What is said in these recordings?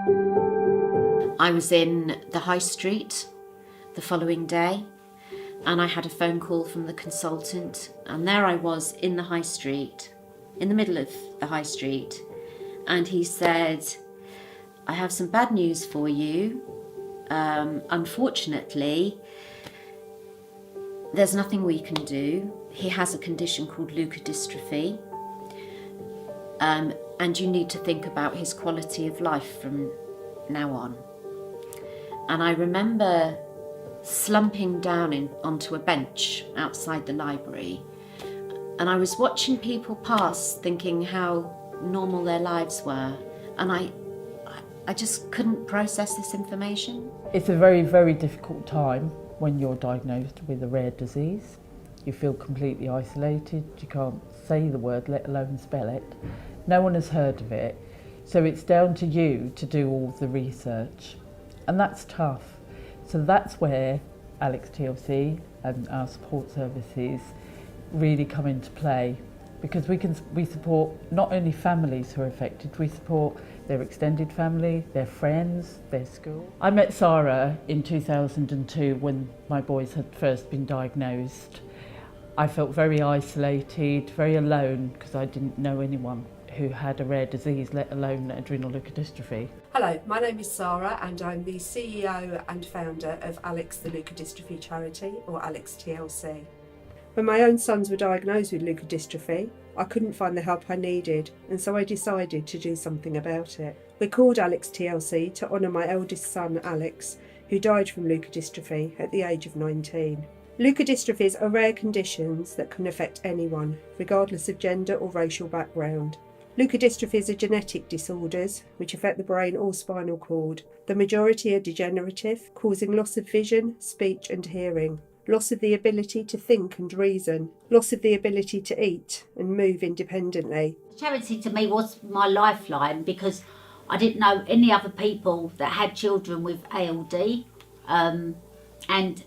I was in the high street the following day and I had a phone call from the consultant, and there I was in the high street, in the middle of the high street, and he said, "I have some bad news for you. Unfortunately, there's nothing we can do. He has a condition called leukodystrophy, and you need to think about his quality of life from now on." And I remember slumping down onto a bench outside the library, and I was watching people pass thinking how normal their lives were, and I just couldn't process this information. It's a very, very difficult time when you're diagnosed with a rare disease. You feel completely isolated, you can't say the word, let alone spell it. No one has heard of it, so it's down to you to do all the research, and that's tough. So that's where Alex TLC and our support services really come into play, because we support not only families who are affected, we support their extended family, their friends, their school. I met Sarah in 2002 when my boys had first been diagnosed. I felt very isolated, very alone, because I didn't know anyone who had a rare disease, let alone adrenal leukodystrophy. Hello, my name is Sarah and I'm the CEO and founder of Alex the Leukodystrophy Charity, or Alex TLC. When my own sons were diagnosed with leukodystrophy, I couldn't find the help I needed, and so I decided to do something about it. We called Alex TLC to honour my eldest son Alex, who died from leukodystrophy at the age of 19. Leukodystrophies are rare conditions that can affect anyone, regardless of gender or racial background. Leukodystrophies are genetic disorders which affect the brain or spinal cord. The majority are degenerative, causing loss of vision, speech and hearing, loss of the ability to think and reason, loss of the ability to eat and move independently. Charity to me was my lifeline, because I didn't know any other people that had children with ALD, and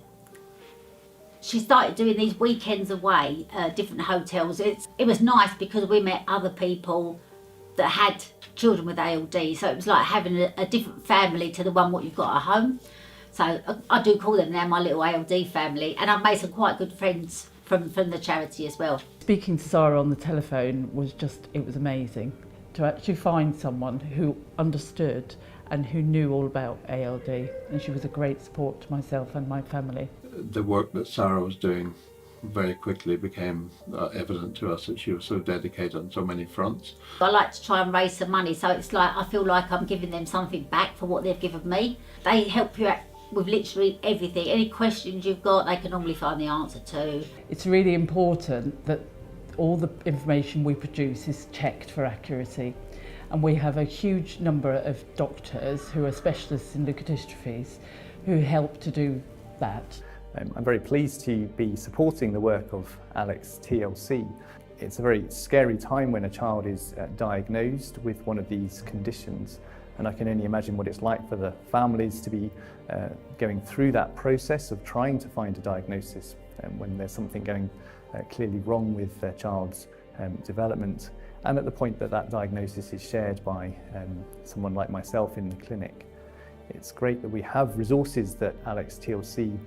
she started doing these weekends away, different hotels. It was nice because we met other people that had children with ALD, so it was like having a different family to the one what you've got at home. So I do call them now my little ALD family, and I've made some quite good friends from the charity as well. Speaking to Sarah on the telephone it was amazing to actually find someone who understood and who knew all about ALD, and she was a great support to myself and my family. The work that Sarah was doing very quickly became evident to us that she was so dedicated on so many fronts. I like to try and raise some money, so it's like I feel like I'm giving them something back for what they've given me. They help you out with literally everything. Any questions you've got, they can normally find the answer to. It's really important that all the information we produce is checked for accuracy, and we have a huge number of doctors who are specialists in leukodystrophies who help to do that. I'm very pleased to be supporting the work of Alex TLC. It's a very scary time when a child is diagnosed with one of these conditions, and I can only imagine what it's like for the families to be going through that process of trying to find a diagnosis when there's something going clearly wrong with their child's development, and at the point that that diagnosis is shared by someone like myself in the clinic. It's great that we have resources that Alex TLC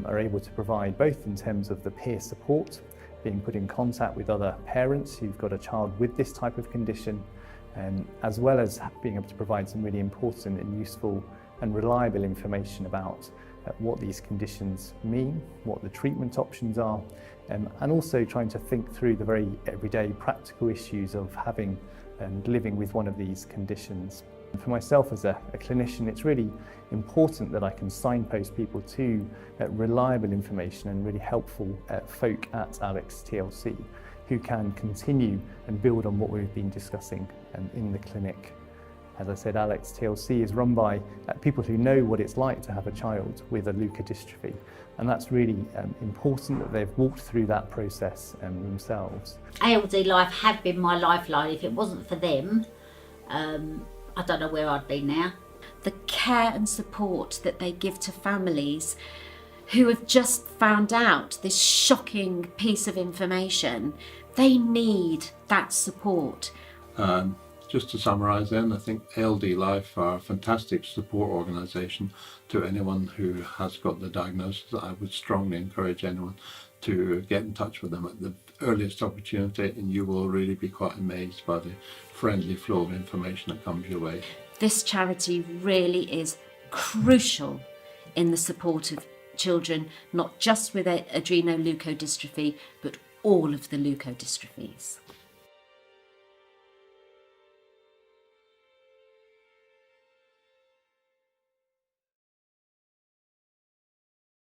are able to provide, both in terms of the peer support, being put in contact with other parents who've got a child with this type of condition, as well as being able to provide some really important and useful and reliable information about what these conditions mean, what the treatment options are, and also trying to think through the very everyday practical issues of having and living with one of these conditions. For myself as a clinician, it's really important that I can signpost people to reliable information and really helpful folk at Alex TLC who can continue and build on what we've been discussing in the clinic. As I said, Alex TLC is run by people who know what it's like to have a child with a leukodystrophy, and that's really important that they've walked through that process themselves. ALD Life have been my lifeline. If it wasn't for them, I don't know where I'd be now. The care and support that they give to families who have just found out this shocking piece of information, they need that support. Just to summarise then, I think ALD Life are a fantastic support organisation to anyone who has got the diagnosis. I would strongly encourage anyone to get in touch with them at the earliest opportunity, and you will really be quite amazed by the friendly flow of information that comes your way. This charity really is crucial in the support of children, not just with adrenoleukodystrophy, but all of the leukodystrophies.